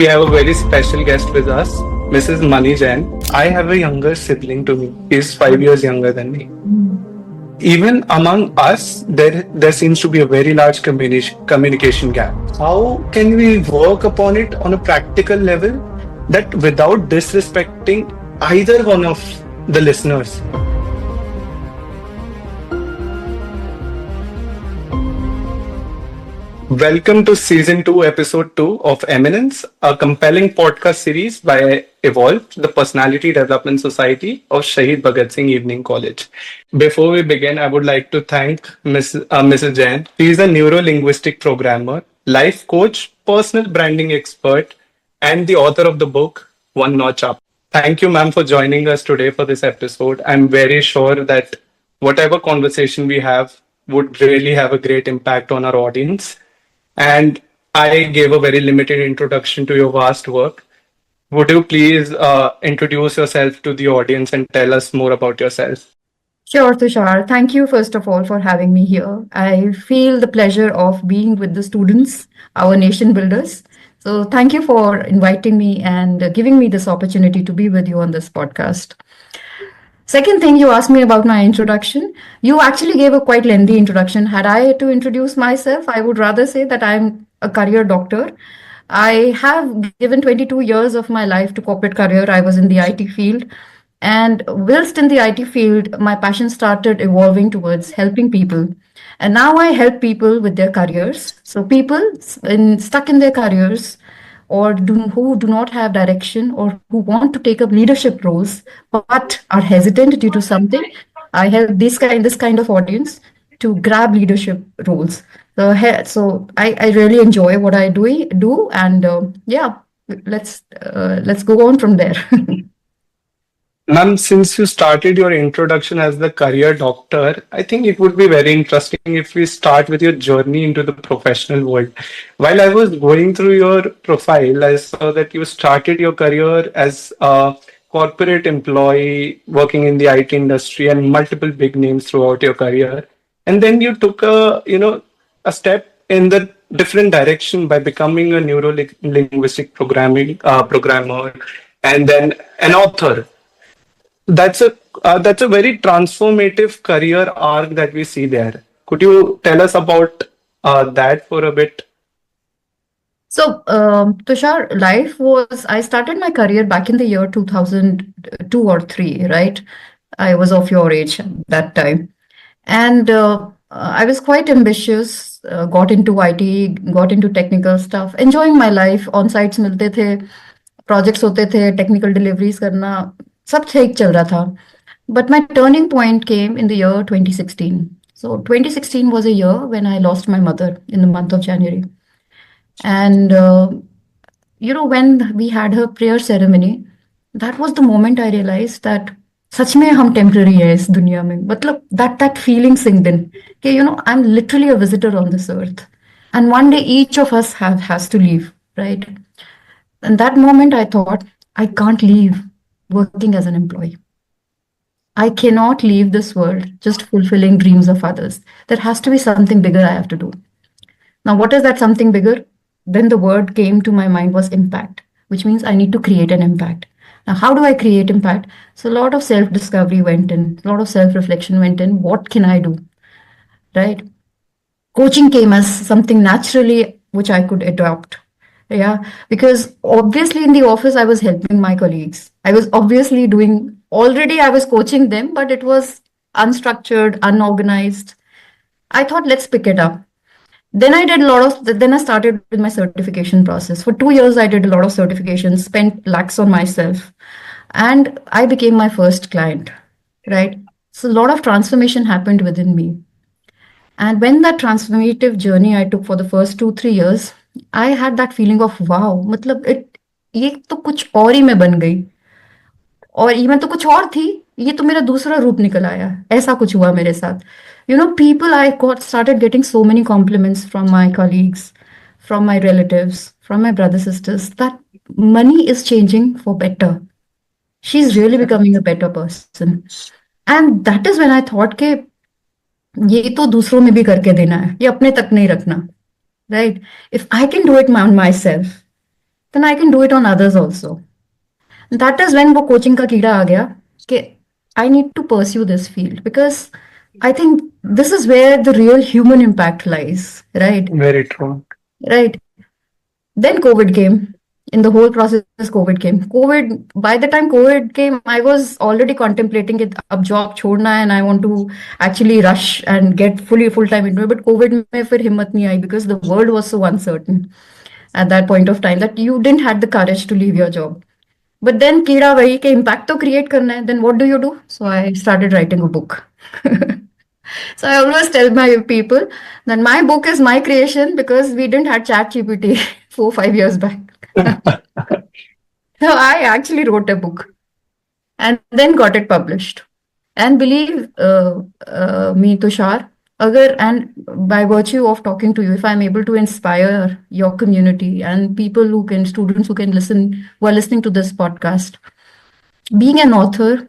We have a very special guest with us, Mrs. Mani Jain. I have a younger sibling to me. He's 5 years younger than me. Even among us, there seems to be a very large communication gap. How can we work upon it on a practical level that without disrespecting either one of the listeners? Welcome to Season 2, Episode 2 of Eminence, a compelling podcast series by Evolve, the Personality Development Society of Shahid Bhagat Singh Evening College. Before we begin, I would like to thank Mrs. Jain. She is a neuro-linguistic programmer, life coach, personal branding expert, and the author of the book One Notch Up. Thank you, ma'am, for joining us today for this episode. I'm very sure that whatever conversation we have would really have a great impact on our audience. And I gave a very limited introduction to your vast work. Would you please introduce yourself to the audience and tell us more about yourself? Sure, Tushar. Thank you, first of all, for having me here. I feel the pleasure of being with the students, our nation builders. So, thank you for inviting me and giving me this opportunity to be with you on this podcast. Second thing, you asked me about my introduction. You actually gave a quite lengthy introduction. Had I to introduce myself, I would rather say that I'm a career doctor. I have given 22 years of my life to corporate career. I was in the IT field. And whilst in the IT field, my passion started evolving towards helping people. And now I help people with their careers. So people stuck in their careers or who do not have direction or who want to take up leadership roles but are hesitant due to something, I help this kind of audience to grab leadership roles. So I really enjoy what I do, and yeah, let's go on from there. Ma'am, since you started your introduction as the career doctor, I think it would be very interesting if we start with your journey into the professional world. While I was going through your profile, I saw that you started your career as a corporate employee working in the IT industry and multiple big names throughout your career. And then you took a step in the different direction by becoming a neuro-linguistic programmer and then an author. That's a very transformative career arc that we see there. Could you tell us about that for a bit? So, Tushar, I started my career back in the year 2002 or 3, right? I was of your age at that time. And I was quite ambitious, got into IT, got into technical stuff, enjoying my life. On-sites मिलते थे, projects होते थे, technical deliveries करना, सब ठीक चल रहा था. But my turning point came in the year 2016. So 2016 was a year when I lost my mother in the month of January. And when we had her prayer ceremony, that was the moment I realized that सच में हम temporary है इस दुनिया में. मतलब that feeling sinked in कि I'm literally a visitor on this earth, and one day each of us has to leave, right? And that moment I thought, I can't leave working as an employee. I cannot leave this world just fulfilling dreams of others. There has to be something bigger I have to do. Now, what is that something bigger? Then the word came to my mind was impact, which means I need to create an impact. Now, how do I create impact? So a lot of self-discovery went in, a lot of self-reflection went in. What can I do? Right? Coaching came as something naturally which I could adopt. Yeah, because obviously in the office, I was helping my colleagues. I was I was coaching them, but it was unstructured, unorganized. I thought, let's pick it up. Then I started with my certification process. For 2 years, I did a lot of certifications, spent lakhs on myself, and I became my first client, right? So a lot of transformation happened within me. And when that transformative journey I took for the first 2-3 years, I had that feeling of wow, मतलब ये तो कुछ और ही मैं बन गई, और ये मैं तो कुछ और थी, ये तो मेरा दूसरा रूप निकल आया. ऐसा कुछ हुआ मेरे साथ. People, I started getting so many compliments from my colleagues, from my relatives, from my brothers, sisters, that money is changing for better. She's really becoming a better person. And that is when I thought कि ये तो दूसरों में भी करके देना है, ये अपने तक नहीं रखना, right? If I can do it on myself, then I can do it on others also. That is when वो coaching का कीड़ा आ गया कि I need to pursue this field because I think this is where the real human impact lies, right? Very true. Right. Then COVID came. In the whole process, COVID came. By the time COVID came, I was already contemplating it, अब job छोड़ना है and I want to actually rush and get full time into it. But COVID में फिर हिम्मत नहीं आई because the world was so uncertain at that point of time that you didn't had the courage to leave your job. But then कीड़ा वही कि impact तो create करना है. Then what do you do? So I started writing a book. So I always tell my people that my book is my creation because we didn't have ChatGPT 4 5 years back. So I actually wrote a book and then got it published. And believe me, Tushar, and by virtue of talking to you, if I'm able to inspire your community and students who can listen, who are listening to this podcast, being an author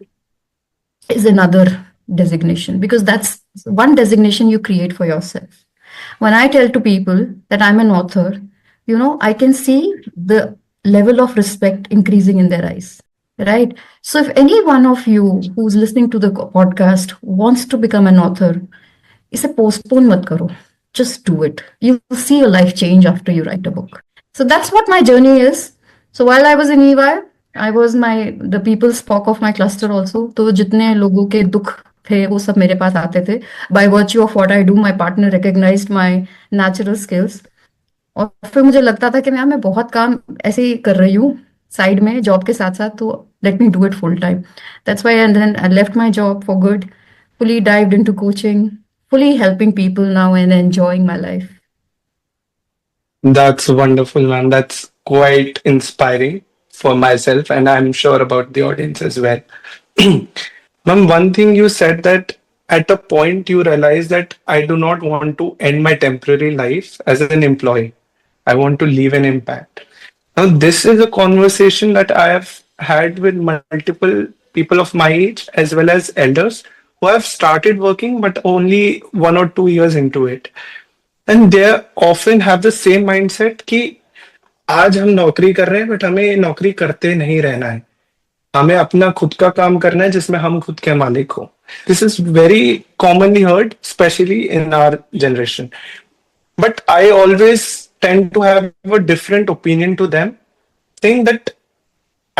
is another designation because that's one designation you create for yourself. When I tell to people that I'm an author, I can see the level of respect increasing in their eyes, right? So if any one of you who's listening to the podcast wants to become an author, इसे postpone मत करो. Just do it. You'll see your life change after you write a book. So that's what my journey is. So while I was in EY, I was the people's talk of my cluster also. तो जितने लोगों के दुख थे वो सब मेरे पास आते थे. By virtue of what I do, my partner recognized my natural skills. और फिर मुझे लगता था कि मैं बहुत काम ऐसे ही कर रही हूँ साइड में जॉब के साथ साथ, तो let me do it full time. That's why and then I left my job for good, fully dived into coaching, fully helping people now and enjoying my life. That's wonderful, man. That's quite inspiring for myself, and I'm sure about the audience as well. Ma'am, one thing you said that at a point you realize that I do not want to end my temporary life as an employee. I want to leave an impact. Now, this is a conversation that I have had with multiple people of my age as well as elders who have started working but only 1 or 2 years into it. And they often have the same mindset कि आज हम नौकरी कर रहे हैं but हमें नौकरी करते नहीं रहना है, हमें अपना खुद का काम करना है जिसमें हम खुद के मालिक हो. This is very commonly heard specially in our generation, but I always tend to have a different opinion to them, saying that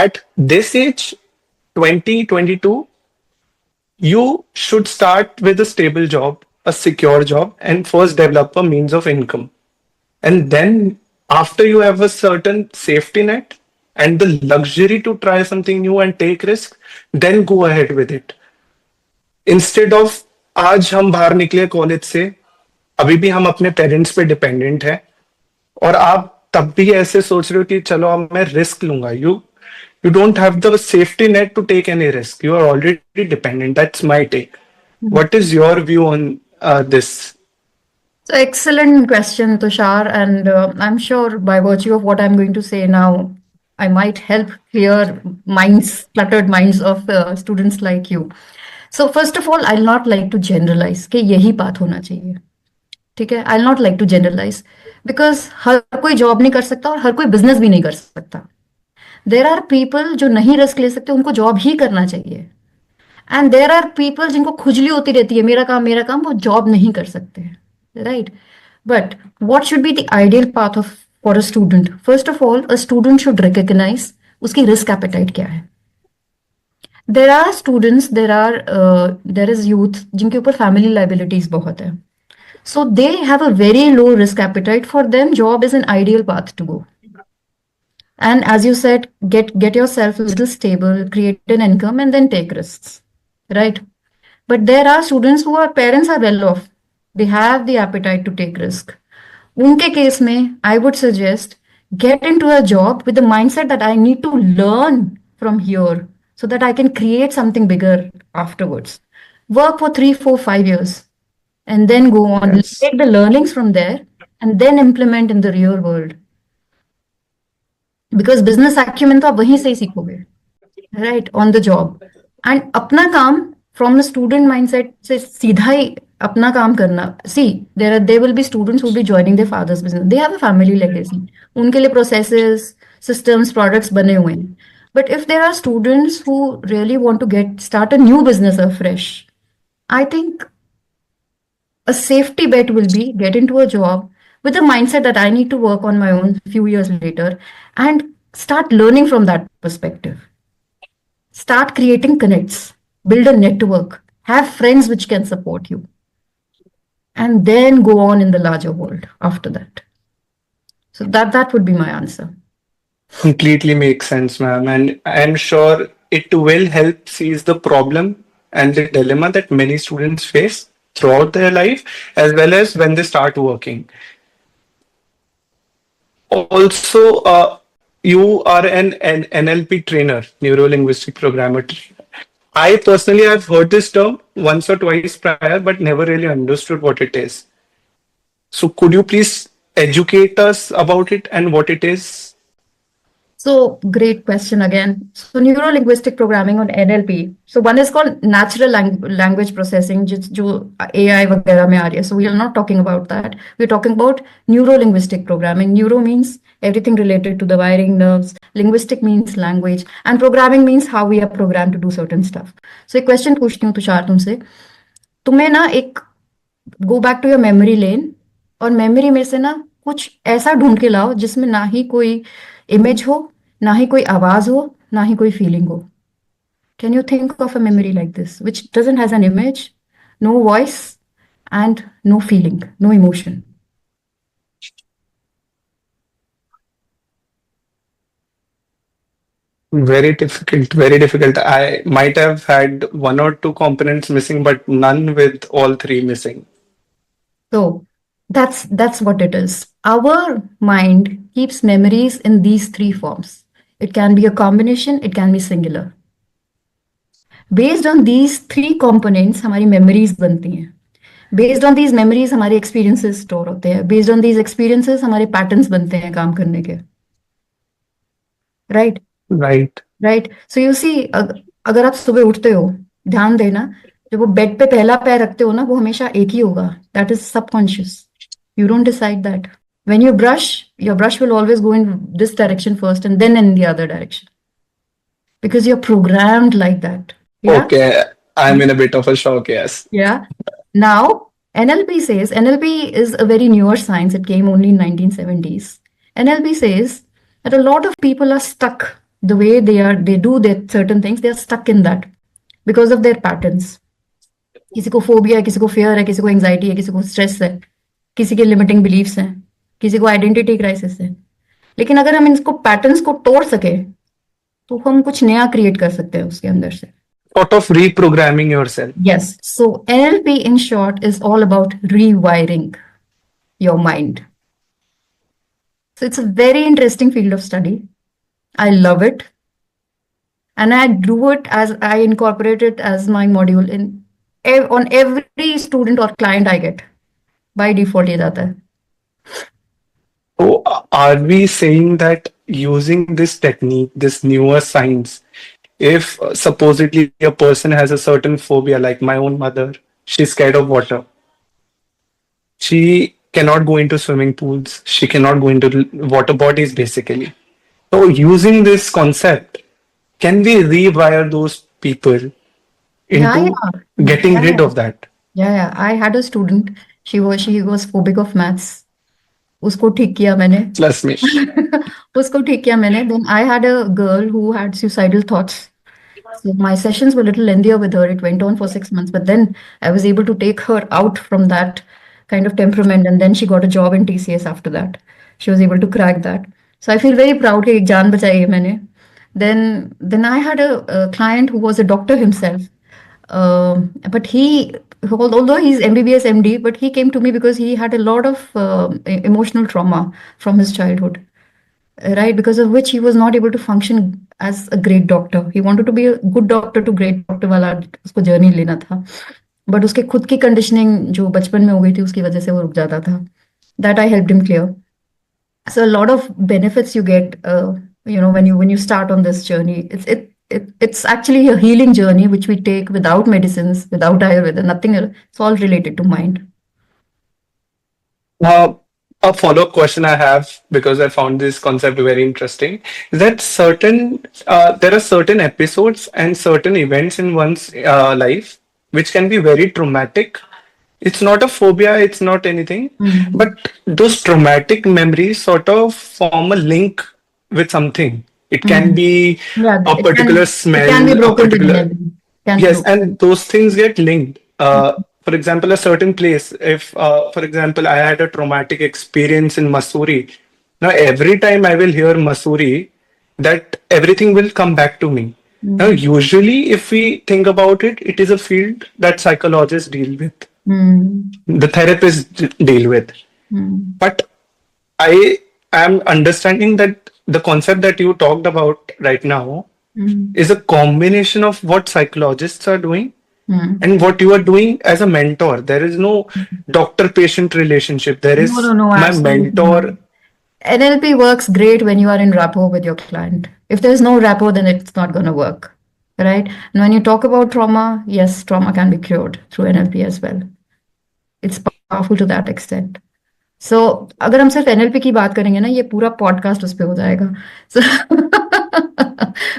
at this age, 20, 22, you should start with a stable job, a secure job, and first develop a means of income. And then after you have a certain safety net and the luxury to try something new and take risk, then go ahead with it. Instead of आज हम बाहर निकले college से, अभी भी हम अपने parents पे डिपेंडेंट है और आप तब भी ऐसे सोच रहे हो कि चलो अब मैं रिस्क लूंगा. You don't have the safety net to take any risk. You are already dependent. That's my take. What is your view on this? So excellent question, Tushar, and I'm sure by virtue of what I'm going to say now, I might help clear cluttered minds of students like you. So first of all, I'll not like to generalize कि यही बात होना चाहिए. ठीक है, I'll not like to generalize because हर कोई job नहीं कर सकता और हर कोई बिजनेस भी नहीं कर सकता. देर आर पीपल जो नहीं रिस्क ले सकते, उनको जॉब ही करना चाहिए. एंड देर आर पीपल जिनको खुजली होती रहती है मेरा काम, वो जॉब नहीं कर सकते. Right, but what should be the ideal path of for a student? First of all, a student should recognize उसकी रिस्क एपेटाइट क्या है. There are students, there is youth जिनके ऊपर फैमिली लाइबिलिटीज बहुत है. So they have a very low risk appetite. For them, job is an ideal path to go. And as you said, get yourself a little stable, create an income, and then take risks, right? But there are students who are parents are well off. They have the appetite to take risk. उनके case में, I would suggest get into a job with the mindset that I need to learn from here so that I can create something bigger afterwards. Work for 3, 4, 5 years. And then go on, Yes. take the learnings from there and then implement in the real world. Because business acumen तो आप वहीं से ही सीखोगे, right, on the job. And अपना काम from the student mindset से सीधा ही अपना काम करना. See, there will be students who will be joining their father's business. They have a family legacy. उनके लिए processes, systems, products बने हुए हैं. But if there are students who really want to start a new business afresh, I think a safety bet will be get into a job with the mindset that I need to work on my own few years later and start learning from that perspective. Start creating connects, build a network, have friends which can support you, and then go on in the larger world after that. So that would be my answer. Completely makes sense, ma'am. And I'm sure it will help seize the problem and the dilemma that many students face throughout their life, as well as when they start working. Also, you are an NLP trainer, neuro linguistic programmer. I personally have heard this term once or twice prior, but never really understood what it is. So, could you please educate us about it and what it is? So great question again. So neuro-linguistic programming on NLP. So one is called natural language processing, जो AI वगैरह में आ रही है. So we are not talking about that. We're talking about neuro-linguistic programming. Neuro means everything related to the wiring, nerves. Linguistic means language, and programming means how we are programmed to do certain stuff. So एक question पूछती हूँ तुषार तुमसे. तुम्हें ना एक go back to your memory lane और memory में से ना कुछ ऐसा ढूंढ के लाओ जिसमें ना ही कोई इमेज हो, ना ही कोई आवाज हो, ना ही कोई फीलिंग हो. Can you think of a memory like this, which doesn't has an image, no voice, and no feeling, no emotion? Very difficult, very difficult. I might have had one or two components missing, but none with all three missing. So that's what it is. Our mind keeps memories in these three forms. It can be a combination, it can be singular. Based on these three components, हमारी memories बनती हैं. Based on these memories, हमारे experiences store होते हैं. Based on these experiences, हमारे patterns बनते हैं काम करने के. Right? Right. Right. So you see, अगर आप सुबह उठते हो, ध्यान देना, जब वो बेड पे पहला पैर रखते हो ना, वो हमेशा एक ही होगा. That is subconscious. You don't decide that. When you brush, your brush will always go in this direction first and then in the other direction, because you're programmed like that. Yeah. Okay, I'm in a bit of a shock, yes. Yeah. Now, NLP says, NLP is a very newer science. It came only in 1970s. NLP says that a lot of people are stuck the way they do their certain things. They are stuck in that because of their patterns. किसी को phobia है, किसी को fear है, किसी को anxiety है, किसी को स्ट्रेस है, किसी के लिमिटिंग बिलीफ्स हैं, किसी को आइडेंटिटी क्राइसिस है. लेकिन अगर हम इसको पैटर्न्स को तोड़ सके तो हम कुछ नया क्रिएट कर सकते हैं उसके अंदर से. Sort of reprogramming yourself. Yes. So NLP in short is all about rewiring your mind. So it's a very interesting field of study. I love it. And I do it as I incorporate it as my module in on every student or client I get. By default ये जाता है. So, are we saying that using this technique, this newer science, if supposedly a person has a certain phobia, like my own mother, she's scared of water. She cannot go into swimming pools. She cannot go into water bodies, basically. So, using this concept, can we rewire those people into getting rid of that? Yeah. I had a student. She was phobic of maths. उसको ठीक किया मैंने. Plus me. उसको ठीक किया मैंने. Then I had a girl who had suicidal thoughts. So my sessions were a little lengthier with her. It went on for 6 months, but then I was able to take her out from that kind of temperament, and then she got a job in TCS after that. She was able to crack that. So I feel very proud कि एक जान बचाई है मैंने. Then I had a client who was a doctor himself, but although he's MBBS MD, but he came to me because he had a lot of emotional trauma from his childhood, right? Because of which he was not able to function as a great doctor. He wanted to be a good doctor to great doctor वाला उसको journey लेना था, but उसके खुद की conditioning जो बचपन में हो गई थी उसकी वजह से वो रुक जाता था. That I helped him clear. So a lot of benefits you get, when you start on this journey. It's actually a healing journey which we take without medicines, without Ayurveda, nothing else. It's all related to mind. a follow-up question I have, because I found this concept very interesting, is that there are certain episodes and certain events in one's life which can be very traumatic. It's not a phobia, it's not anything, but those traumatic memories sort of form a link with something. It can be Yeah, a particular it can be smell, a broken with particular. memory. Can be Yes, broken. and those things get linked. For example, a certain place, if, for example, I had a traumatic experience in Masuri, now every time I will hear Masuri, that everything will come back to me. Now, usually, if we think about it, it is a field that psychologists deal with, Mm. the therapists deal with. But I am understanding that the concept that you talked about right now is a combination of what psychologists are doing and what you are doing as a mentor. There is no doctor-patient relationship. There is No, my absolutely not. mentor. NLP works great when you are in rapport with your client. If there's no rapport, then it's not going to work, right? And when you talk about trauma, yes, trauma can be cured through NLP as well. It's powerful to that extent. So अगर हम सिर्फ NLP की बात करेंगे ना ये पूरा podcast उस पे हो जाएगा. So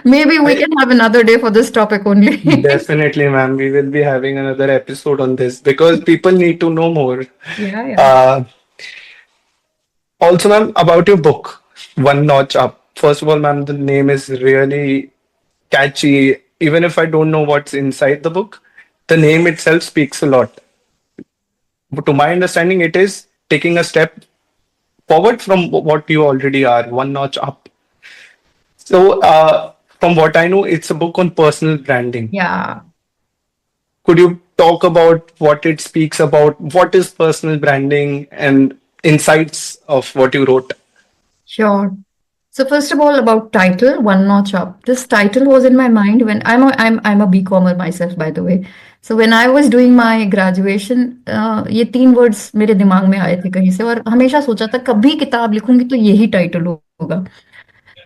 maybe we I, can have another day for this topic only. definitely, ma'am, we will be having another episode on this because people need to know more. Yeah. Uh, Also, ma'am, about your book, One Notch Up. First of all, ma'am, the name is really catchy. Even if I don't know what's inside the book, the name itself speaks a lot. But to my understanding, it is taking a step forward from what you already are, one notch up. So, from what I know, it's a book on personal branding. Yeah. Could you talk about what it speaks about? What is personal branding and insights of what you wrote? Sure. So first of all, about title, One Notch Up. This title was in my mind when I'm a BComer myself, by the way. So when I was doing my graduation, ये 3 words मेरे दिमाग में आए थे कहीं से और हमेशा सोचा था कभी किताब लिखूंगी तो यही टाइटल होगा.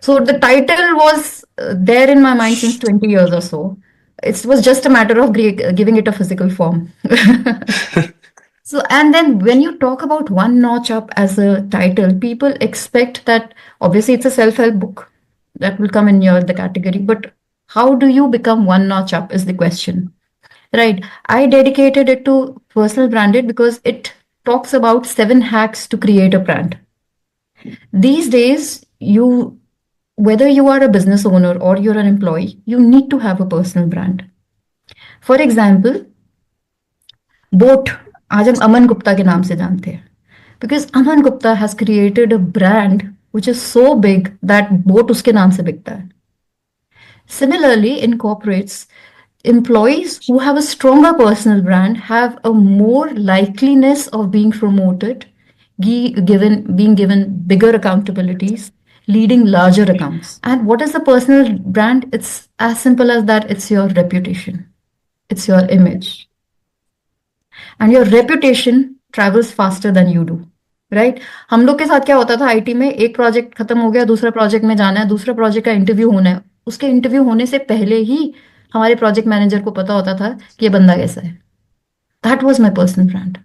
So the title was there in my mind since 20 years or so. It was just a matter of giving it a physical form. So, and then when you talk about One Notch Up as a title, people expect that obviously it's a self-help book that will come in the category, but how do you become one notch up is the question, right? I dedicated it to personal branded because it talks about 7 hacks to create a brand. These days, whether you are a business owner or you're an employee, you need to have a personal brand. For example, boat आज हम अमन गुप्ता के नाम से जानते हैं because Aman Gupta has created a brand which is so big that boat उसके नाम से बिकता है. Similarly, in corporates, employees who have a stronger personal brand have a more likeliness of being promoted, being given bigger accountabilities, leading larger accounts. And what is the personal brand? It's as simple as that. It's your reputation. It's your image. And your reputation travels faster than you do. Right हम लोग के साथ क्या होता था IT में एक project खत्म हो गया दूसरा प्रोजेक्ट में जाना है दूसरा प्रोजेक्ट का इंटरव्यू होना है उसके इंटरव्यू होने से पहले ही हमारे प्रोजेक्ट मैनेजर को पता होता था कि ये बंदा कैसा है that was my personal brand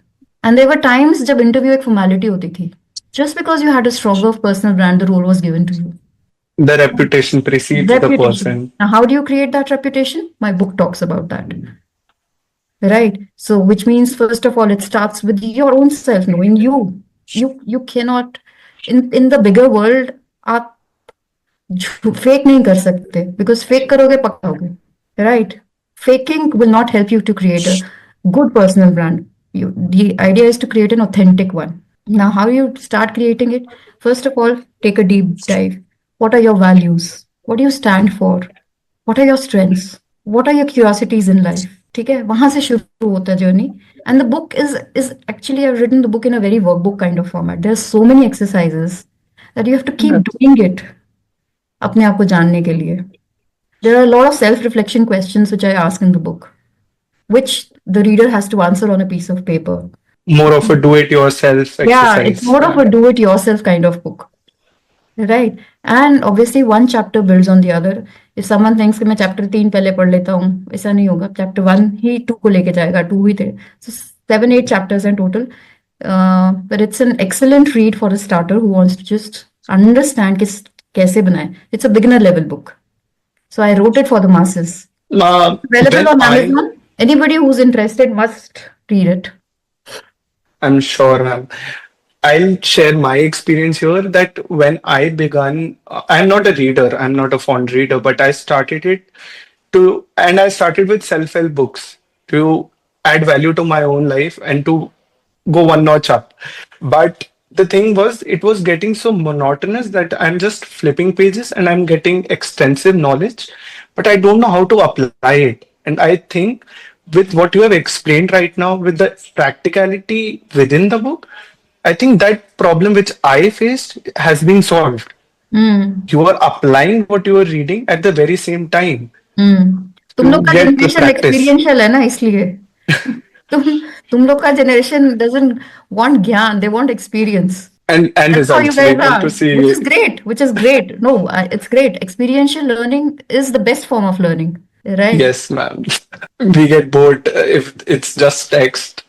and there were times जब इंटरव्यू एक फॉर्मेलिटी होती थी just because you had a stronger personal brand the role was given to you The reputation precedes the person. Now, how do you create that reputation? My book talks about that. Right. So, which means, first of all, it starts with your own self, knowing you. You cannot, in the bigger world, आप fake नहीं कर सकते because fake करोगे पक्का right? Faking will not help you to create a good personal brand. The idea is to create an authentic one. Now, how you start creating it? First of all, take a deep dive. What are your values? What do you stand for? What are your strengths? What are your curiosities in life? ठीक है वहां से शुरू होता है journey and the book is actually I written the book in a very workbook kind of format there are so many exercises that you have to keep doing it अपने आप को जानने के लिए there are lot of self reflection questions which I ask in the book which the reader has to answer on a piece of paper More of a do it yourself exercise. Yeah, it's more of a do it yourself kind of book. Right. And obviously one chapter builds on the other. If someone thinks कि मैं chapter 3 पहले पढ़ लेता हूँ ऐसा नहीं होगा chapter 1 ही 2 को लेके जाएगा 2 ही थे so 7-8 chapters in total but it's an excellent read for a starter who wants to just understand कैसे बनाए. It's a beginner level book. So I wrote it for the masses. Available When on Amazon. Anybody who's interested must read it. I'm sure, ma'am. I'll share my experience here that when I began, I'm not a reader, I'm not a fond reader, but I started with self-help books to add value to my own life and to go one notch up. But the thing was, it was getting so monotonous that I'm just flipping pages and I'm getting extensive knowledge, but I don't know how to apply it. And I think with what you have explained right now, with the practicality within the book, I think that problem which I faced has been solved. You are applying what you are reading at the very same time तुम लोग to का get the generation practice. Experiential है ना, इसलिए तुम तुम लोग का जनरेशन doesn't want ज्ञान, they want experience. And That's how you results. We guys want are, to which see. is great, which is great. No, it's great. Experiential learning is the best form of learning, right? Yes, ma'am. We get bored if it's just text,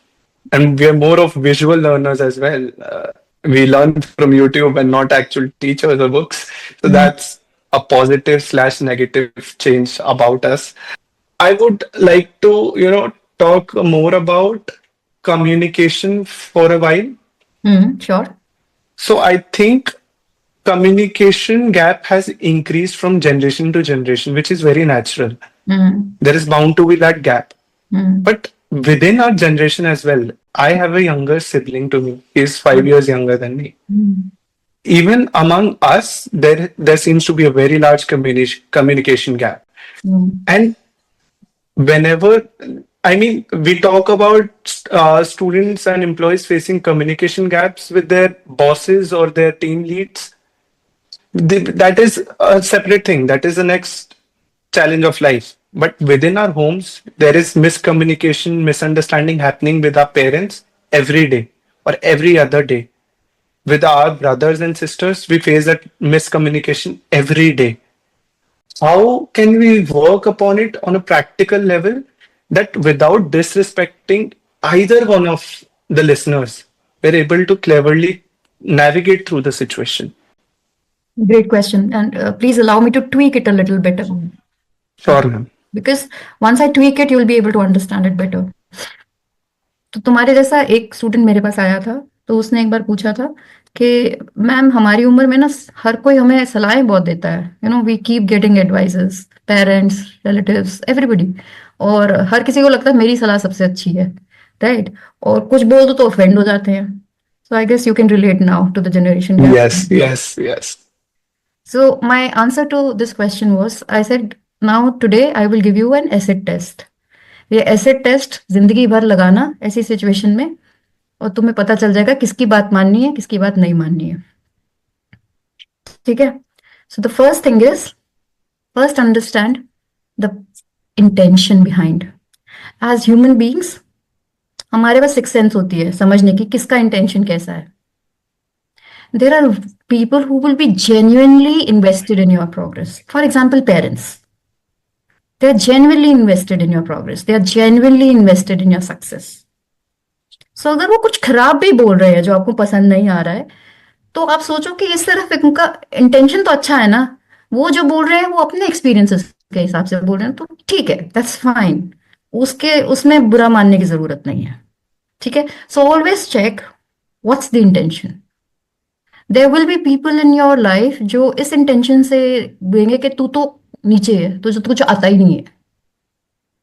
and we are more of visual learners as well. We learn from YouTube and not actual teachers or books. So Mm. that's a positive slash negative change about us. I would like to, talk more about communication for a while. Sure. So I think communication gap has increased from generation to generation, which is very natural. There is bound to be that gap. But within our generation as well, I have a younger sibling to me. He's 5 years younger than me. Even among us, there seems to be a very large communication gap. And whenever, I mean, we talk about students and employees facing communication gaps with their bosses or their team leads. That is a separate thing. That is the next challenge of life. But within our homes, there is miscommunication, misunderstanding happening with our parents every day or every other day. With our brothers and sisters, we face that miscommunication every day. How can we work upon it on a practical level that without disrespecting either one of the listeners, we're able to cleverly navigate through the situation? Great question. And please allow me to tweak it a little bit. Sure, ma'am. Because once I tweak it, you'll be able to understand it better. तो तुम्हारे जैसा एक student मेरे पास आया था, तो उसने एक बार पूछा था कि मैम हमारी उम्र में ना हर कोई हमें सलाहें बहुत देता है, we keep getting advices, parents, relatives, everybody, और हर किसी को लगता है मेरी सलाह सबसे अच्छी है, राइट? और कुछ बोल दो तो ऑफेंड हो जाते हैं. So I guess you can relate now to the generation gap. Yes, yes, yes. So my answer to this question was, I said, now today I will give you an acid test. ये acid test जिंदगी भर लगाना ऐसी situation में, और तुम्हें पता चल जाएगा किसकी बात माननी है, किसकी बात नहीं माननी है. ठीक है? So the first thing is, first understand the intention behind. As human beings हमारे पास सिक्स सेंस होती है समझने की किसका इंटेंशन कैसा है. There are people who will be genuinely invested in your progress. For example parents, they are genuinely invested in your progress, they are genuinely invested in your success. So अगर वो कुछ खराब भी बोल रहे हैं जो आपको पसंद नहीं आ रहा है, तो आप सोचो कि इस तरफ उनका इंटेंशन तो अच्छा है ना, वो जो बोल रहे हैं वो अपने एक्सपीरियंसेस के हिसाब से बोल रहे हैं, तो ठीक है, दैट्स फाइन, उसमें बुरा मानने की जरूरत नहीं है. ठीक है? So always check what's the intention. There will be people in your life जो इस इंटेंशन से बोलेंगे कि तू तो नीचे है, तुझे तो कुछ आता ही नहीं है,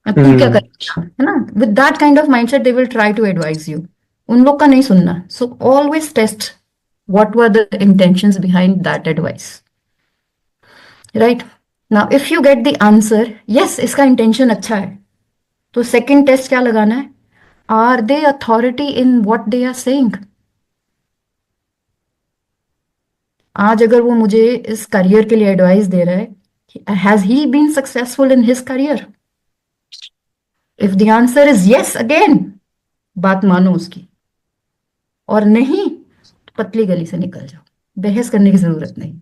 तू क्या करेगा, है ना? With that kind of mindset they will try to advise you. उन लोग का नहीं सुनना. So always test what were the intentions behind that advice, right? Now if you get the answer yes, इसका इंटेंशन अच्छा है, तो सेकंड टेस्ट क्या लगाना है? Are they authority in what they are saying? आज अगर वो मुझे इस करियर के लिए एडवाइस दे रहा है, has he been successful in his career? If the answer is yes, again बात मानो उसकी, और नहीं तो पतली गली से निकल जाओ, बहस करने की जरूरत नहीं.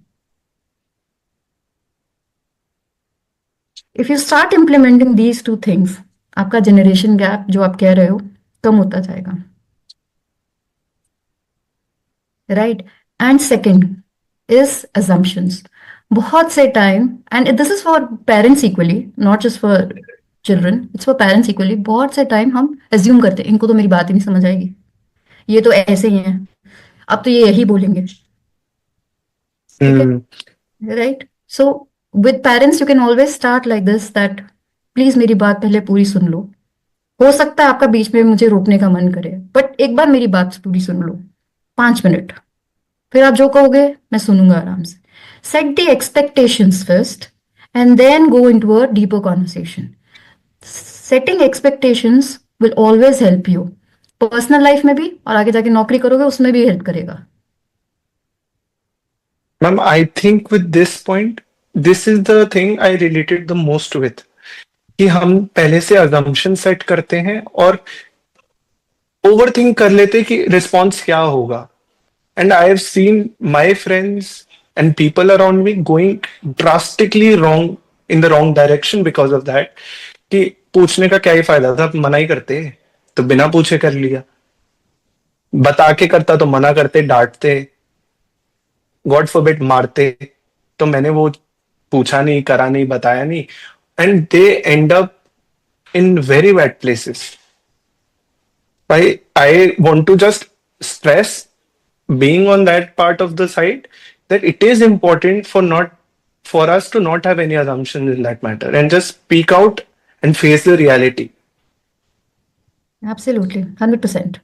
If you start implementing these two things, आपका जनरेशन गैप जो आप कह रहे हो कम होता जाएगा. right? And second is assumptions. बहुत से time, and this is for parents equally, not just for children, it's for parents equally. बहुत से time हम assume करते हैं, इनको तो मेरी बात ही नहीं समझ आएगी, ये तो ऐसे ही हैं, अब तो ये यही बोलेंगे, ठीक है, Hmm. right? So with parents you can always start like this, that please मेरी बात पहले पूरी सुन लो. हो सकता है आपका बीच में मुझे रोकने का मन करे, बट एक बार मेरी बात पूरी सुन लो, 5 मिनट, फिर आप जो कहोगे मैं सुनूंगा आराम से. Set the expectations first and then go into a deeper conversation. Setting expectations will always help you, personal life में भी, और आगे जाके नौकरी करोगे उसमें भी हेल्प करेगा. Ma'am, I think with this point, this is the thing I related the most with. कि हम पहले से assumption set करते हैं और overthink कर लेते हैं कि response क्या होगा. And I have seen my friends and people around me going drastically wrong in the wrong direction because of that. कि पूछने का क्या ही फायदा था, मना ही करते तो बिना पूछे कर लिया, बता के करता तो मना करते, डांटते, गॉड फॉरबिड मारते, तो मैंने वो पूछा नहीं, करा नहीं, बताया नहीं, and they and up in very bad places. I want to just stress, being on that part of the side, that it is important for us to not have any assumptions in that matter and just speak out and face the reality. Absolutely, 100%.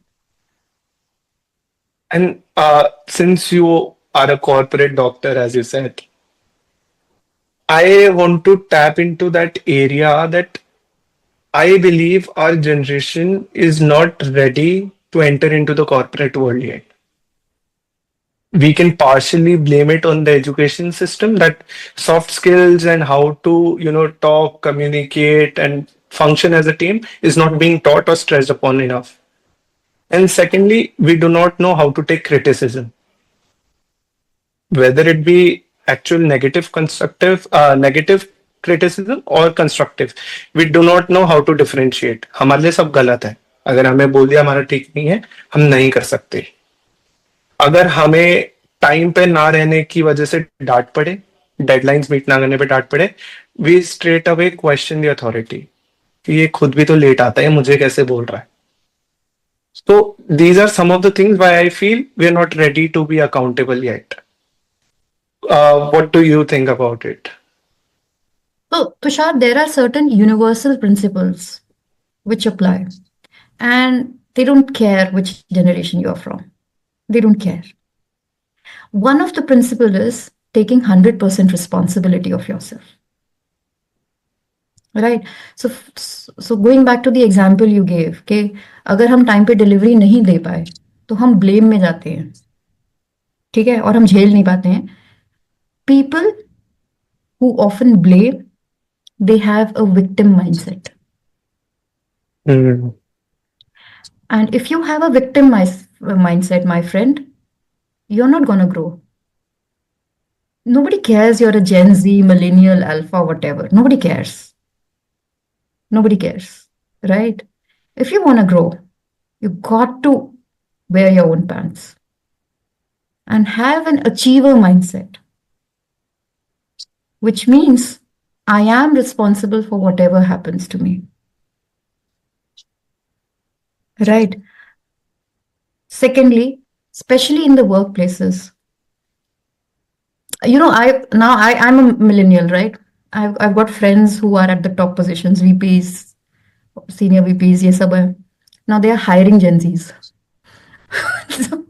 And since you are a corporate doctor, as you said, I want to tap into that area that I believe our generation is not ready to enter into the corporate world yet. We can partially blame it on the education system, that soft skills and how to, talk, communicate, and function as a team is not being taught or stressed upon enough. And secondly, we do not know how to take criticism, whether it be actual negative criticism or constructive. We do not know how to differentiate. हमारे लिए सब गलत है. अगर हमें बोल दिया हमारा ठीक नहीं है, हम नहीं कर सकते. अगर हमें टाइम पे ना रहने की वजह से डांट पड़े, डेडलाइंस मीट ना करने पे डांट पड़े, we straight away question the authority कि ये खुद भी तो लेट आता है, मुझे कैसे बोल रहा है. So these are some of the things why I feel we are not ready to be accountable yet. What do you think about it? So, Tushar, there are certain universal principles which apply, and they don't care which generation you're from. They don't care. One of the principle is taking 100% responsibility of yourself. Right? So going back to the example you gave, कि अगर हम time पे delivery नहीं दे पाए तो हम blame में जाते हैं, ठीक है, और हम झेल नहीं पाते हैं. People who often blame, they have a victim mindset. Hmm. And if you have a victim mindset, my friend, you're not going to grow. Nobody cares you're a Gen Z, millennial, alpha, whatever. Nobody cares. Nobody cares, right? If you want to grow, you got to wear your own pants and have an achiever mindset, which means I am responsible for whatever happens to me. Right? Secondly, especially in the workplaces, I'm a millennial, right? I've got friends who are at the top positions, VPs, senior VPs, ये सब है. Now they are hiring Gen Zs. So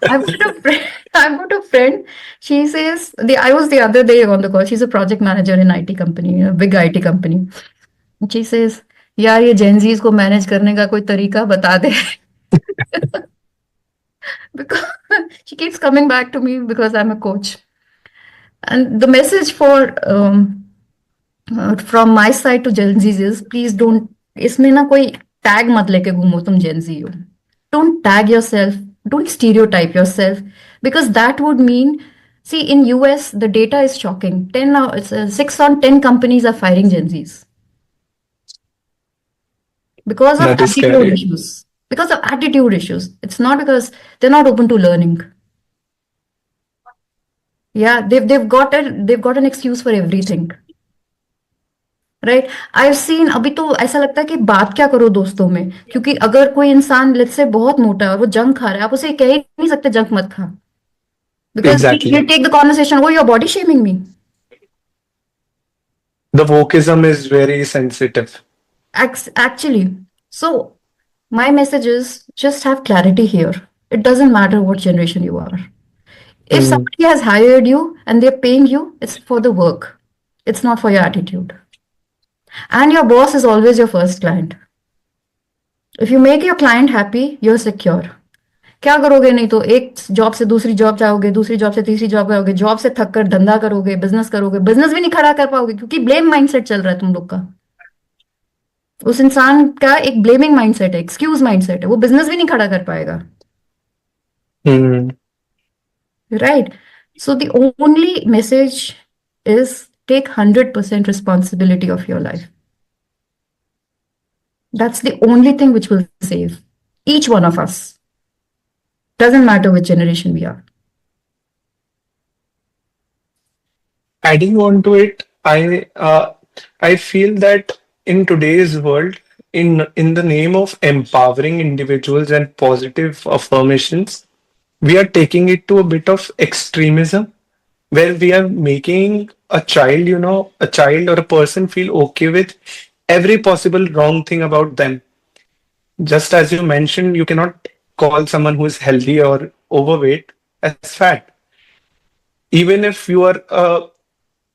I've got a friend. I've got a friend. She says I was the other day on the call. She's a project manager in IT company, a big IT company. And she says, यार ये Gen Zs को manage करने का कोई तरीका बता दे. Because she keeps coming back to me because I'm a coach. And the message from my side to Gen Zs is, please don't, इसमें ना कोई tag मत लेके घूमो तुम Gen Z हो. Don't tag yourself, don't stereotype yourself, because that would mean, see, in US the data is shocking. 6 on 10 companies are firing Gen Zs because of That is attitude scary. issues. Because of attitude issues. It's not because they're not open to learning. Yeah, they've got an excuse for everything. Right I seen अभी तो ऐसा लगता है कि बात क्या करो दोस्तों में, क्योंकि अगर कोई इंसान लेट्स से बहुत मोटा है और वो जंक खा रहा है, आप उसे कह ही नहीं सकते जंक मत खा, because Exactly. You take the conversation, वो your body shaming me. The wokeism is very sensitive. Actually, so my message is just have clarity here. It doesn't matter what generation you are. If Hmm. somebody has hired you and they're paying you, it's for the work. It's not for your attitude. And your boss is always your first client. If you make your client happy, you're secure. क्या करोगे? नहीं तो एक job से दूसरी job जाओगे, दूसरी job से तीसरी जॉब जाओगे, जॉब से थक कर धंधा करोगे, बिजनेस भी नहीं खड़ा कर पाओगे, क्योंकि ब्लेम माइंडसेट चल रहा है तुम लोग का. उस इंसान का एक ब्लेमिंग माइंडसेट है, एक्सक्यूज माइंडसेट है, वो बिजनेस भी नहीं खड़ा कर पाएगा. Hmm. Right. So the only message is take 100% responsibility of your life. That's the only thing which will save each one of us. Doesn't matter which generation we are. Adding on to it, I feel that in today's world, in the name of empowering individuals and positive affirmations, we are taking it to a bit of extremism, where we are making a child, a child or a person feel okay with every possible wrong thing about them. Just as you mentioned, you cannot call someone who is healthy or overweight as fat. Even if you are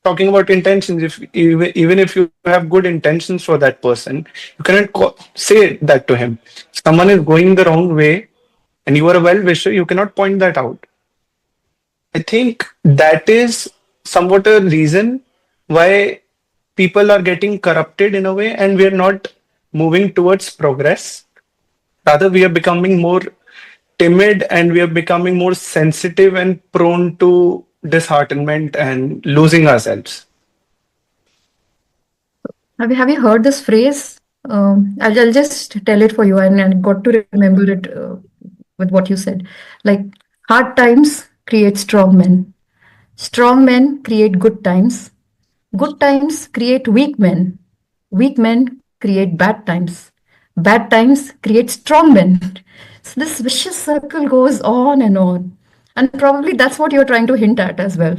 talking about intentions, if even if you have good intentions for that person, you cannot say that to him. If someone is going the wrong way and you are a well-wisher, you cannot point that out. I think that is somewhat a reason why people are getting corrupted in a way, and we are not moving towards progress. Rather, we are becoming more timid and we are becoming more sensitive and prone to disheartenment and losing ourselves. Have you heard this phrase? I'll just tell it for you, and I got to remember it with what you said. Like, hard times create strong men. Strong men create good times. Good times create weak men. Weak men create bad times. Bad times create strong men. So this vicious circle goes on and on. And probably that's what you're trying to hint at as well,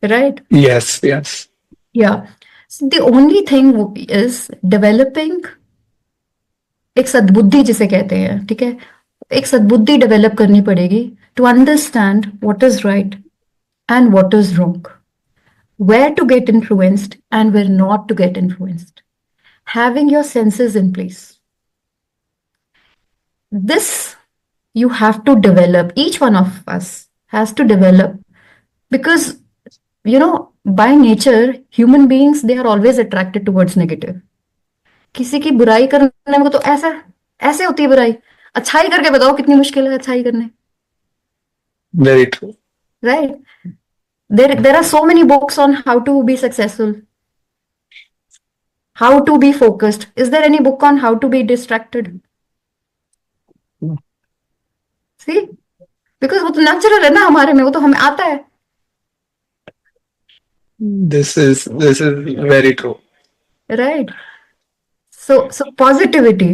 right? Yes, yes. Yeah. So the only thing is developing एक सद्बुद्धि जिसे कहते हैं, ठीक है, एक सद्बुद्धि develop करनी पड़ेगी to understand what is right and what is wrong, where to get influenced and where not to get influenced, having your senses in place. This you have to develop, each one of us has to develop, because by nature human beings, they are always attracted towards negative. किसी की बुराई करने में तो ऐसा ऐसे होती है बुराई, अच्छाई करके बताओ कितनी मुश्किल है अच्छाई करने. Very true. Right. There are so many books on how to be successful, how to be focused. Is there any book on how to be distracted? See, because वो तो नेचुरल है ना हमारे में, वो तो हमें आता है. This is very true. Right. So positivity,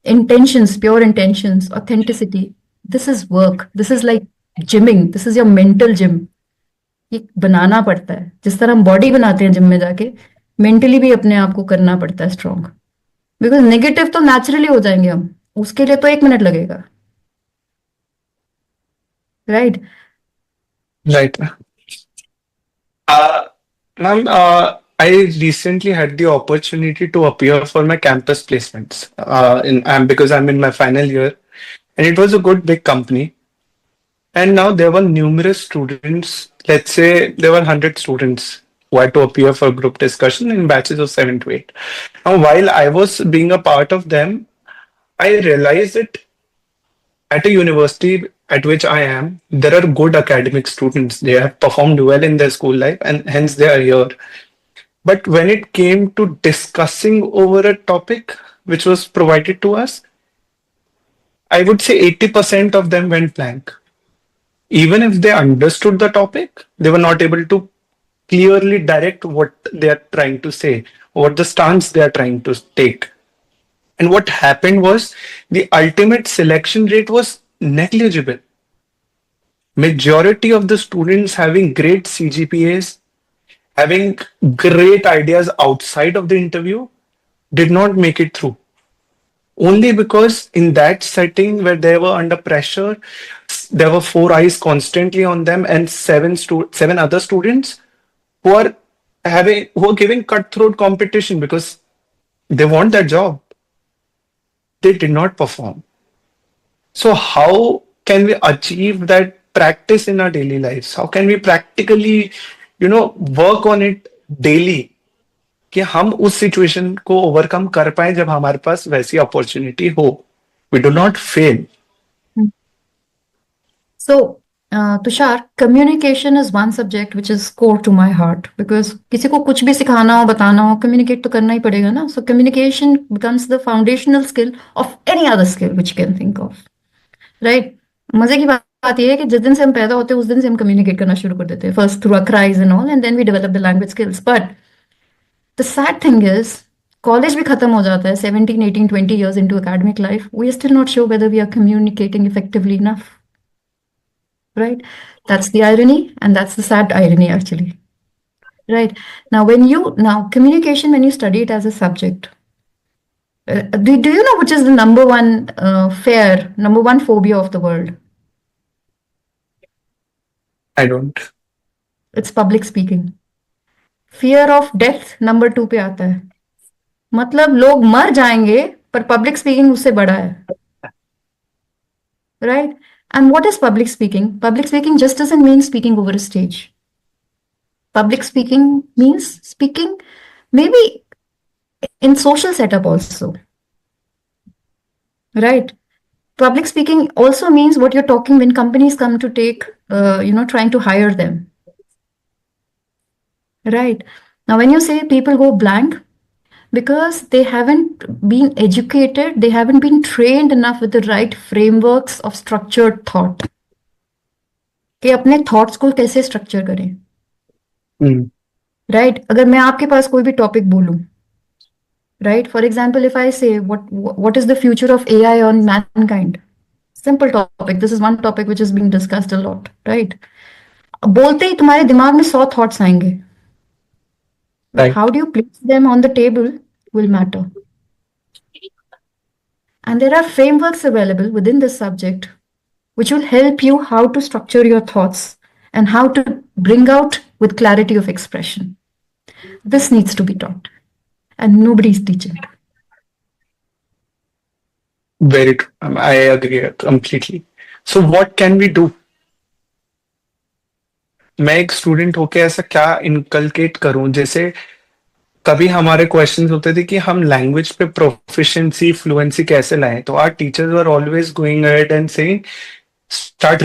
intentions, pure intentions, authenticity. This is work. This is like gymming. This is your mental gym. ये बनाना पड़ता है, जिस तरह हम बॉडी बनाते हैं जिम में जाके, मेंटली भी अपने आप को करना पड़ता है स्ट्रॉन्ग. बिकॉज नेगेटिव तो नेचुरली हो जाएंगे हम, उसके लिए तो 1 मिनट लगेगा. Right. Right. Ma'am, I recently had the opportunity to appear for my campus placements because I'm in my final year, and it was a good big company. And now there were numerous students. Let's say there were 100 students who had to appear for group discussion in batches of 7 to 8. Now, while I was being a part of them, I realized that at a university at which I am, there are good academic students. They have performed well in their school life and hence they are here. But when it came to discussing over a topic which was provided to us, I would say 80% of them went blank. Even if they understood the topic, they were not able to clearly direct what they are trying to say, what the stance they are trying to take. And what happened was the ultimate selection rate was negligible. Majority of the students having great CGPAs, having great ideas outside of the interview, did not make it through. Only because in that setting where they were under pressure, there were four eyes constantly on them and seven other students who are who are giving cutthroat competition because they want that job. They did not perform. So how can we achieve that practice in our daily lives? How can we practically, work on it daily कि हम उस situation को overcome कर पाए जब हमारे पास वैसी opportunity हो. We do not fail. So, Tushar, communication is one subject which is core to my heart because किसी को कुछ भी सिखाना हो बताना हो communicate तो करना ही पड़ेगा ना. So communication becomes the foundational skill of any other skill which you can think of, right? मजे की बात ये है कि जिस दिन से हम पैदा होते हैं उस दिन से हम communicate करना शुरू कर देते हैं. First through our cries and all, and then we develop the language skills. But the sad thing is, college भी खत्म हो जाता है 17, 18, 20 years into academic life. We are still not sure whether we are communicating effectively enough. Right? That's the irony, and that's the sad irony, actually. Right? Now, communication, when you study it as a subject, do you know which is the number one number one phobia of the world? I don't. It's public speaking. Fear of death number 2 पे आता है. मतलब लोग मर जाएंगे पर public speaking उससे बड़ा है. Right? And what is public speaking? Public speaking just doesn't mean speaking over a stage. Public speaking means speaking maybe in social setup also. Right? Public speaking also means what you're talking when companies come to take, trying to hire them. Right? Now, when you say people go blank, because they haven't been educated, they haven't been trained enough with the right frameworks of structured thought. कि अपने thoughts को कैसे structure करें. Right? अगर मैं आपके पास कोई भी टॉपिक बोलूं, right, for example if I से what is the future of AI on mankind, simple topic, this is one topic which is being discussed a lot, right? बोलते ही तुम्हारे दिमाग में 100 thoughts आएंगे. But how do you place them on the table will matter. And there are frameworks available within this subject which will help you how to structure your thoughts and how to bring out with clarity of expression. This needs to be taught, and nobody is teaching it. Very true. I agree completely. So what can we do? मैं एक student होके ऐसा क्या inculcate करूं? जैसे कभी हमारे questions होते थे कि हम लैंग्वेज पे प्रोफिशिएंसी फ्लुएंसी कैसे लाएं, तो our teachers were always going ahead and saying start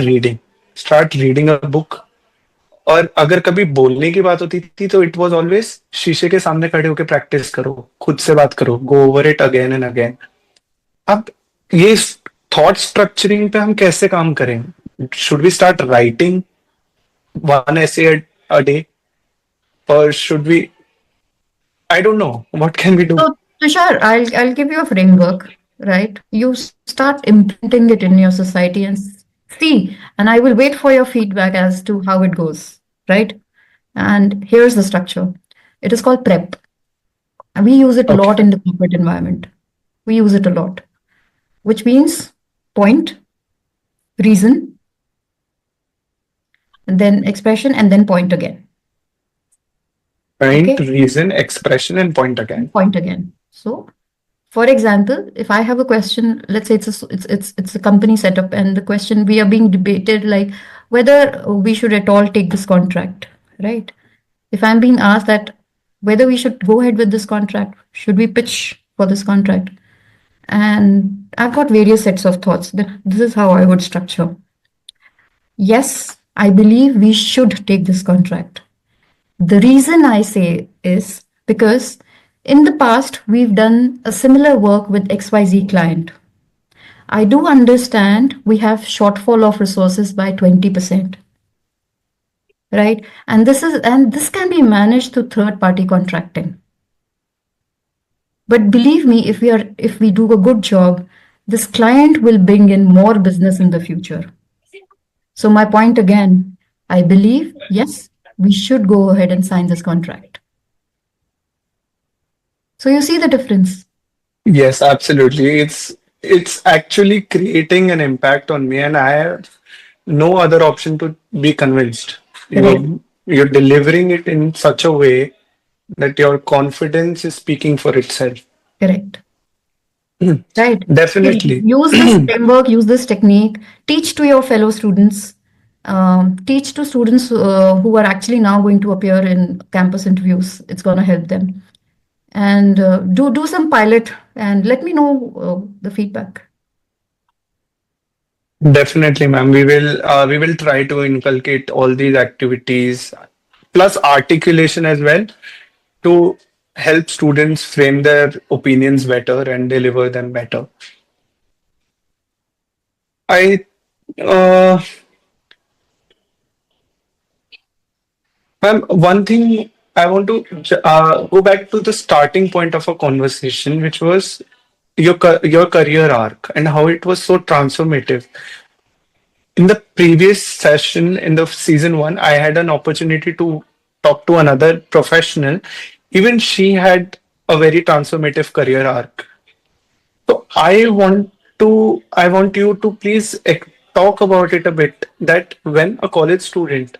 reading a book. और अगर कभी बोलने की बात होती थी तो इट वाज ऑलवेज शीशे के सामने खड़े होकर प्रैक्टिस करो, खुद से बात करो, go over it again and again. अब ये थॉट स्ट्रक्चरिंग पे हम कैसे काम करें? Should we start writing one essay a day, or should we? I don't know. What can we do? So, Tushar, I'll give you a framework, right? You start implementing it in your society and see, and I will wait for your feedback as to how it goes, right? And here's the structure. It is called PrEP. And we use it a lot in the corporate environment. We use it a lot, which means point, reason, and then expression, and then point again. Point, reason, expression, and point again. Point again. So, for example, if I have a question, let's say it's a company setup, and the question we are being debated like whether we should at all take this contract, right? If I'm being asked that whether we should go ahead with this contract, should we pitch for this contract? And I've got various sets of thoughts. This is how I would structure. Yes, I believe we should take this contract. The reason I say is because in the past, we've done a similar work with XYZ client. I do understand we have shortfall of resources by 20%, right? And this can be managed through third party contracting. But believe me, if we do a good job, this client will bring in more business in the future. So my point again, I believe, yes, we should go ahead and sign this contract. So you see the difference. Yes, absolutely. It's actually creating an impact on me, and I have no other option to be convinced. Correct. You're delivering it in such a way that your confidence is speaking for itself. Correct. Right. Definitely. Use this framework, use this technique, teach to your fellow students, teach to students who are actually now going to appear in campus interviews. It's going to help them. And do some pilot and let me know the feedback. Definitely, ma'am. We will try to inculcate all these activities plus articulation as well to help students frame their opinions better and deliver them better. I uh, Ma'am, one thing I want to go back to the starting point of a conversation, which was your career arc and how it was so transformative. In the previous session in the season one, I had an opportunity to talk to another professional. Even she had a very transformative career arc. So I want you to please talk about it a bit. That when a college student,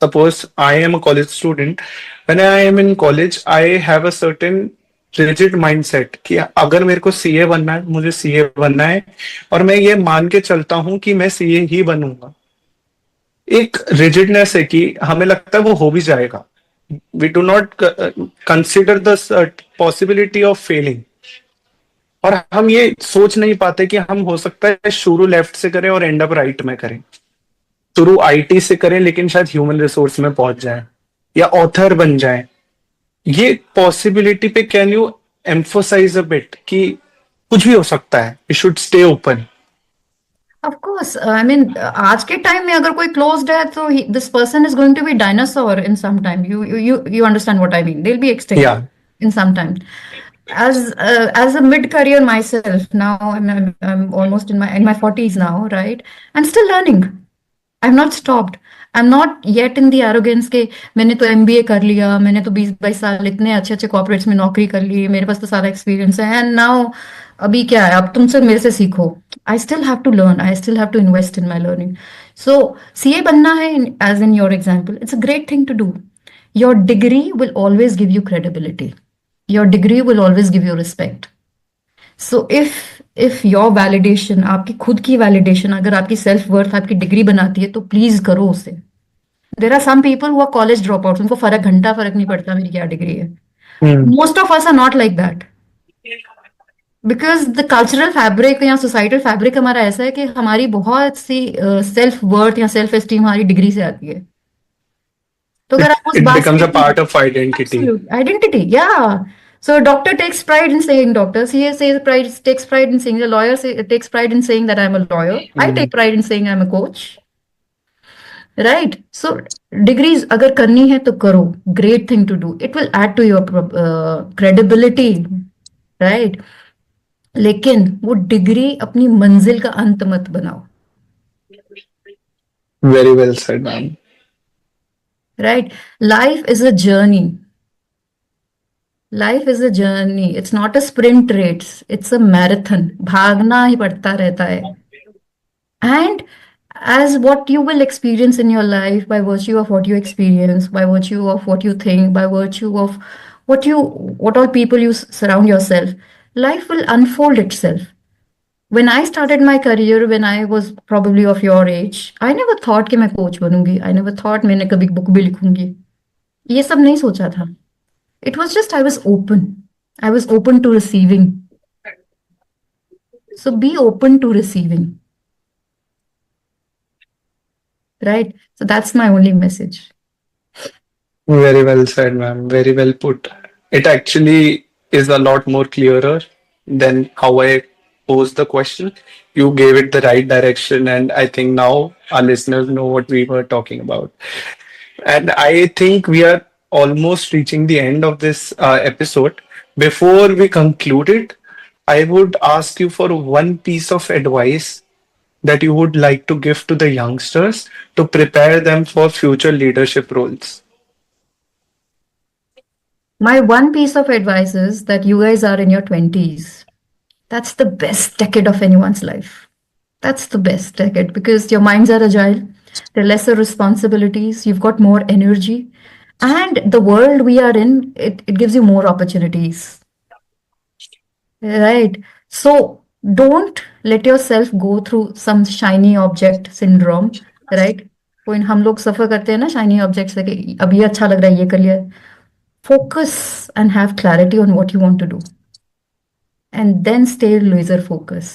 suppose I am a college student, when I am in college, I have a certain rigid mindset कि अगर मेरे को CA बनना है मुझे CA बनना है और मैं ये मान के चलता हूं कि मैं सीए ही बनूंगा. एक रिजिडनेस है कि हमें लगता है वो हो भी जाएगा. We do not consider the possibility of failing. और हम ये सोच नहीं पाते कि हम हो सकता है शुरू लेफ्ट से करें और एंड अप राइट में करें. शुरू आईटी से करें लेकिन शायद ह्यूमन रिसोर्स में पहुंच जाए या ऑथर बन जाए. ये पॉसिबिलिटी पे can you emphasise a bit कि कुछ भी हो सकता है. We should stay open. Of course, I mean, आज के टाइम में अगर कोई closed है तो this person is going to be dinosaur in some time. You understand what I mean? They'll be extinct या in some time. As a mid-career myself, now I'm almost in my 40s now, right? I'm still learning. I've not stopped. I'm not yet in the arrogance के मैंने तो MBA कर लिया, मैंने तो 20-22 साल इतने अच्छे अच्छे कॉर्पोरेट्स में नौकरी कर ली, मेरे पास तो सारा एक्सपीरियंस है एंड नाउ अभी क्या है, अब तुमसे मेरे से सीखो. I still have to learn, I still have to invest in my learning. So CA बनना है as in your example, it's a great thing to do. Your degree will always give you credibility. Your degree will always give you respect. So if your validation, आपकी खुद की validation, अगर आपकी self worth आपकी degree बनाती है तो please करो उसे. There are some people who are college drop out, उनको घंटा फर्क नहीं पड़ता मेरी क्या डिग्री है. Most of us are not like that because the cultural fabric या सोसाइटल फैब्रिक हमारा ऐसा है कि हमारी बहुत सी सेल्फ वर्थ या सेल्फ एस्टीम हमारी डिग्री से आती है. तो अगर आप उस it becomes a basket part of identity. identity, yeah. So doctor takes pride in saying doctor. CA says pride takes pride in saying, the lawyer takes pride in saying that I'm a lawyer. I take pride in saying I'm a coach. Right? So degrees अगर करनी है तो करो. Great thing to do. It will add to your credibility. Right? लेकिन वो degree अपनी मंजिल का अंत मत बनाओ. Very well said ma'am. Right? Life is a journey. Life is a journey. It's not a sprint race. It's a marathon. भागना ही पड़ता रहता है. And as what you will experience in your life by virtue of what you experience, by virtue of what you think, by virtue of what all people you surround yourself, life will unfold itself. When I started my career, when I was probably of your age, I never thought कि मैं coach बनूंगी. I never thought मैंने कभी book भी लिखूंगी. ये सब नहीं सोचा था. It was just I was open. I was open to receiving. So be open to receiving. Right? So that's my only message. Very well said, ma'am. Very well put. It actually is a lot more clearer than how I posed the question, you gave it the right direction, and I think now our listeners know what we were talking about. And I think we are almost reaching the end of this episode. Before we conclude it, I would ask you for one piece of advice that you would like to give to the youngsters to prepare them for future leadership roles. My one piece of advice is that you guys are in your 20s. That's the best decade of anyone's life. That's the best decade because your minds are agile, there are lesser responsibilities, you've got more energy, and the world we are in, it gives you more opportunities. Right. So don't let yourself go through some shiny object syndrome, right? कोई हम लोग सफर करते हैं ना shiny objects से कि अब ये अच्छा लग रहा है ये कर लिया. Focus and have clarity on what you want to do, and then stay laser focus.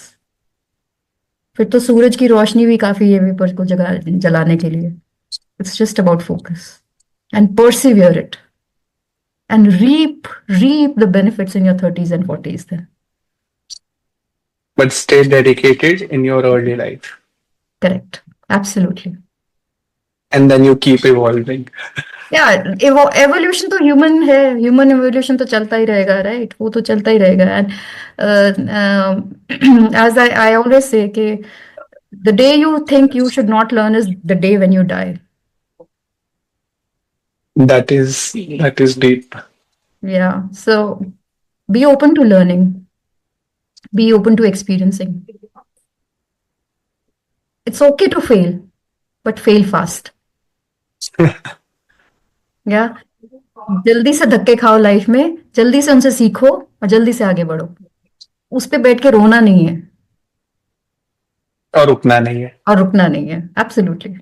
फिर तो सूरज की रोशनी भी काफी है पेपर को जलाने के लिए. It's just about focus and persevere it and reap the benefits in your 30s and 40s then. But stay dedicated in your early life. Correct. Absolutely. And then you keep evolving. Yeah, evolution तो human है, human evolution तो चलता ही रहेगा, right? वो तो चलता ही रहेगा. And as I always say कि the day you think you should not learn is the day when you die. That is deep. Yeah. So be open to learning. Be open to experiencing. It's okay to fail, but fail fast. Yeah. जल्दी से धक्के खाओ life में, जल्दी से उनसे सीखो और जल्दी से आगे बढ़ो. उस पे बैठ के रोना नहीं है और रुकना नहीं है. Absolutely.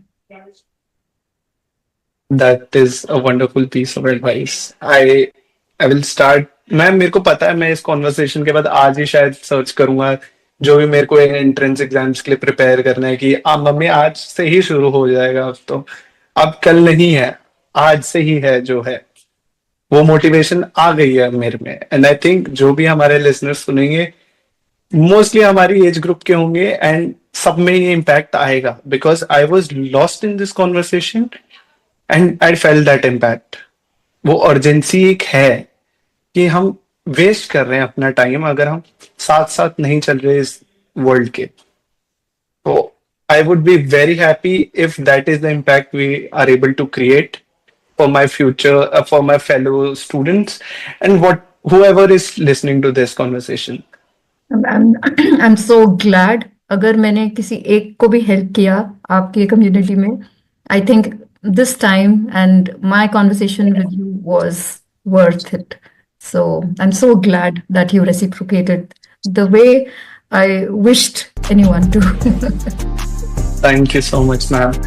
That is a wonderful piece of advice. I will start. मेरे को पता है मैं इस कॉन्वर्सेशन के बाद आज ही शायद सर्च करूंगा जो भी मेरे को एंट्रेंस एग्जाम्स के लिए प्रिपेयर करना है कि मम्मी आज से ही शुरू हो जाएगा. अब कल नहीं है, आज से ही है जो है. वो मोटिवेशन आ गई है मेरे में. एंड आई थिंक जो भी हमारे लिसनर्स सुनेंगे मोस्टली हमारी एज ग्रुप के होंगे एंड सब में ये इम्पैक्ट आएगा because I was lost in this conversation and I fail that impact. वो अर्जेंसी एक है कि हम वेस्ट कर रहे हैं अपना टाइम अगर हम साथ साथ नहीं चल रहे इस वर्ल्ड के. तो I would be very happy if that is the impact we are able to create for my future, for my fellow students, and whoever is listening to this conversation. I'm so glad अगर मैंने किसी एक को भी help किया आपकी community में. I think this time and my conversation with you was worth it. So I'm so glad that you reciprocated the way I wished anyone to. Thank you so much, ma'am.